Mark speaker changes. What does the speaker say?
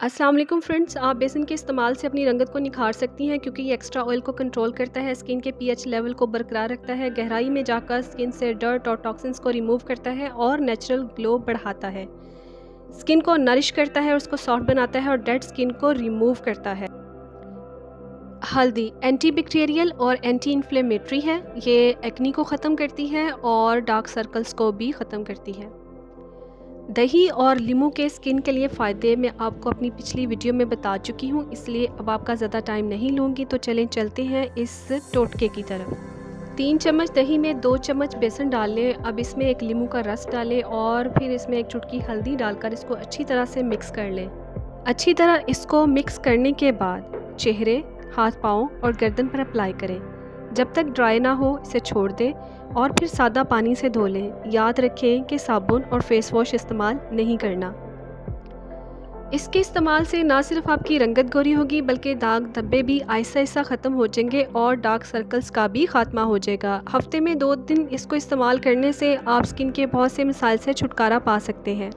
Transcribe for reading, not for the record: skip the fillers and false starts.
Speaker 1: अस्सलाम वालेकुम फ्रेंड्स, आप बेसन के इस्तेमाल से अपनी रंगत को निखार सकती हैं क्योंकि ये एक्स्ट्रा ऑयल को कंट्रोल करता है, स्किन के पीएच लेवल को बरकरार रखता है, गहराई में जाकर स्किन से डर्ट और टॉक्सिन्स को रिमूव करता है और नेचुरल ग्लो बढ़ाता है। स्किन को नरिश करता है और उसको सॉफ्ट बनाता है और डेड स्किन को रिमूव करता है। हल्दी एंटीबैक्टीरियल और एंटी इन्फ्लेमेटरी है। ये एक्नी को ख़त्म करती है और डार्क सर्कल्स को भी ख़त्म करती है। दही और लीमू के स्किन के लिए फ़ायदे मैं आपको अपनी पिछली वीडियो में बता चुकी हूँ, इसलिए अब आपका ज़्यादा टाइम नहीं लूँगी। तो चलते हैं इस टोटके की तरफ। 3 चम्मच दही में 2 चम्मच बेसन डाल लें। अब इसमें एक लीमू का रस डालें और फिर इसमें एक चुटकी हल्दी डालकर इसको अच्छी तरह से मिक्स कर लें। अच्छी तरह इसको मिक्स करने के बाद चेहरे, हाथ पाँव और गर्दन पर अप्लाई करें। जब तक ड्राई ना हो इसे छोड़ दें और फिर सादा पानी से धो लें। याद रखें कि साबुन और फेस वॉश इस्तेमाल नहीं करना। इसके इस्तेमाल से ना सिर्फ आपकी रंगत गोरी होगी बल्कि दाग धब्बे भी आहिस्ता आहिस्ता ख़त्म हो जाएंगे और डार्क सर्कल्स का भी खात्मा हो जाएगा। हफ्ते में 2 दिन इसको इस्तेमाल करने से आप स्किन के बहुत से मसाइल से छुटकारा पा सकते हैं।